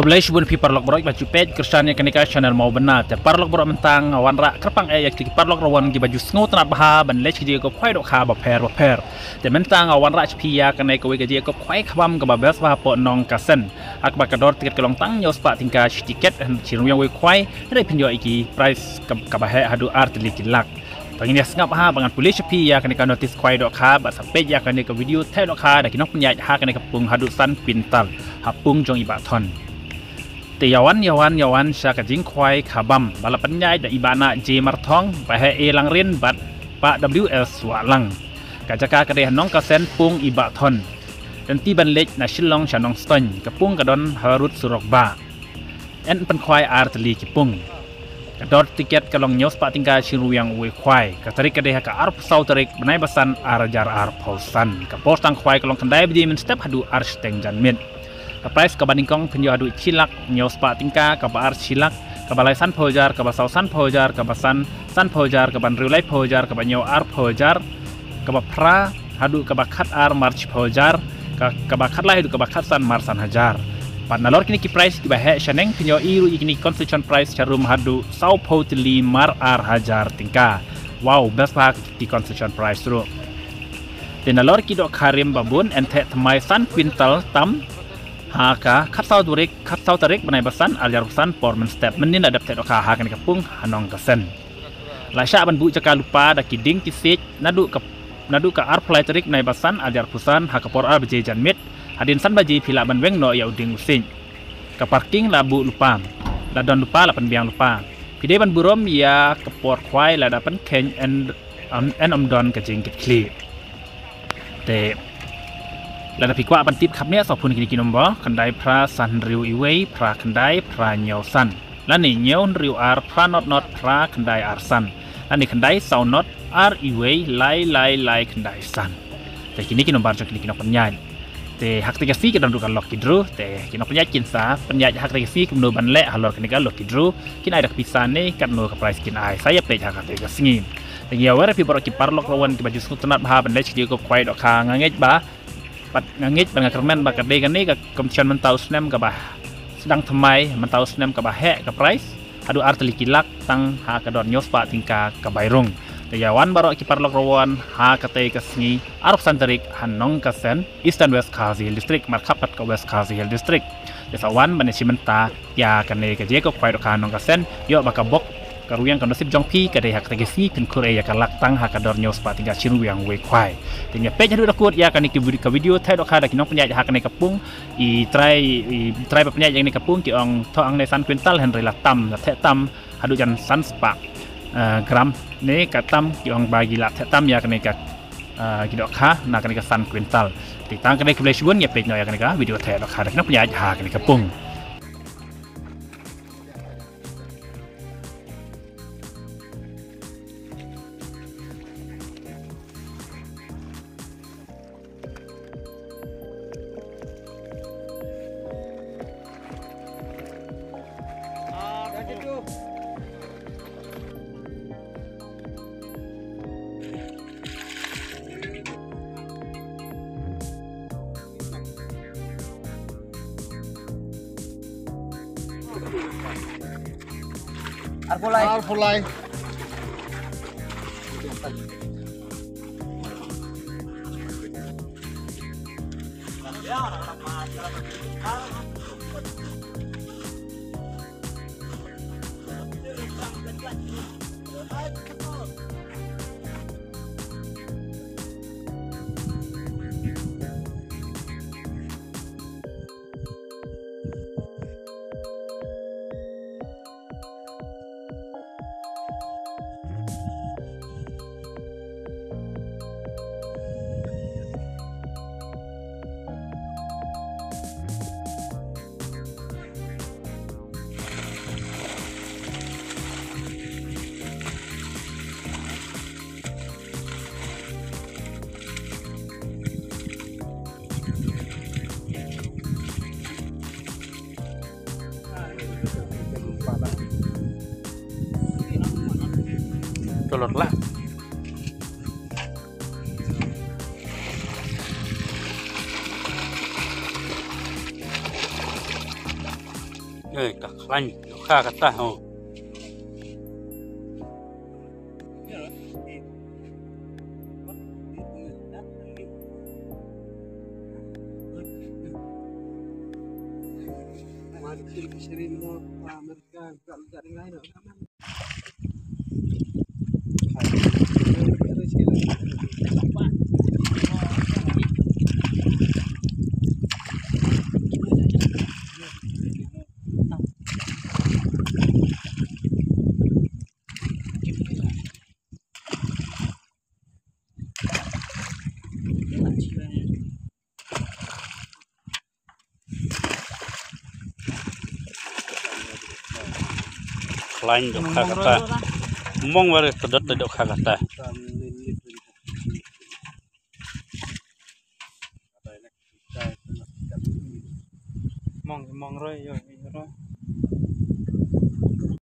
Kembali sebelum parlok borok baju page Kristiannya kenika channel mau benarแต่parlok borok mentang wan rak kerpangอยากที่parlok rawan di baju sngo tanat baha ban lech diaก็ค่อยดอกคาบ่แพรแต่mentang wan rak chpia kanai ko we diaก็ค่อยควำกับแบบว่าปอนองกะเซนอักบากระดอติเกตกลองตั้งยอสปะติงกาติเกตชิรุงยังweค่อยได้พินยออีกีไพรส์กับบ่ให้หาดูอาร์ตลิกิลักPagini sengap ha bangan polis sepi ya kena notis kuai dok ha bat sampai ya kena ke video teh dok ha dak kinok penyai ha kena ke pung hadusan pintal hapung jong ibaton te yawan sya ka jing kuai khabam bala penyai da ibana J Marthong ba he e lang rin bat pa WL Swalang ka jaka ka de nong ka sen pung ibaton dan ti ban lek na shillong shanong ston ka pung ka don harut surokba en pen kuai artli ki pung Kador tiket kalong nyos pak tinggal ciru yang we kwai katarik kadeh ka arp sau tarik benai basan arjar arp pausan ka postang kwai kalong kendai bedi men step hadu arsteng janmit ka price ka bandingkong penjo hadu cilak nyos pak tingka ka ba ar cilak ka balai san pojar ka basau san pojar ka basan san pojar ka ban riulai pojar ka banyo ar pojar ka ba pra hadu ka bakat ar march pojar ka bakat lai hadu ka bakat san marsan hajar Panalor kini ki price ki bahe shaneng pinyo iru ikini concession price charum hadu sau potli mar ar hajar tingka. Wow, best pak di concession price ru. Tenalor ki dok karim babun ente tmai san quintal tam haka kat sau tarik benai basan aljar basan porman step menin adap te dok ha kan kapung hanong kasen. Lasya ban bu jaka lupa da kiding kisik nadu ka ar play tarik nai basan aljar pusan hakapor ar beje janmit Hadin san baji pila ban weng no ya uding using. Ke parking labu lupa. La don lupa la biang lupa. Pide ban burom ya ke port kwai la dapan ken en don ke jingkit kli. Te la da pikwa ban tip khap nia so phun kini kinombo kandai pra san riu iwei pra kandai pra nyau san. La ni nyau riu ar pra not pra kandai ar san. La ni kandai sau not ar iwei lai kandai san. Te kini kinombar jo kini kinop penyai. Te hak tegasi ke dalam dukan lok kidru te kino penyaj kinsa penyaj hak tegasi ke ban le halor kenika lok kidru kin ai dak pisane kan no ke price kin ai saya pej hak tegasi ngi te ya wara pi borok ki parlok rawan ki baju sunat bah ban le chidi ko kwai dok ka ngangej ba pat ngangej ban ngakermen ba kade kan ni ka komisian mentau snem ka bah sedang temai mentau snem ka bah he ka price adu artli kilak tang ha ka don nyos pa tingka ka bairung Yawan barok ki parlok rawan ha kate kasngi arab santarik hanong kasen Eastern West Kazi Hill District markapat ka West Kazi Hill District desawan management ya kane ka je ko kwai dok hanong kasen yo bakabok karuyang kondusip jongpi kade hak tegesi pin kure ya kalak tang ha kador nyos pa tinggal ciru yang we kwai tinya page hadu dakut ya kane ki video thai dok ha dak kinong penyaj ha kane kapung i try penyaj yang ni kapung ki ong to ang ne san quintal henry la tam la the tam hadu jan san spak gram ni katam yang bagi lat tam ya kene ka gidok ha na kene ka san quintal titang kene ke blesbun ya page no ya kene ka video the dok ha kene punya ha kene ka pung Arpulai. Tolot lah. tak lain kah kata oh lain kah kata mong wari pedot kah kata mong roy yo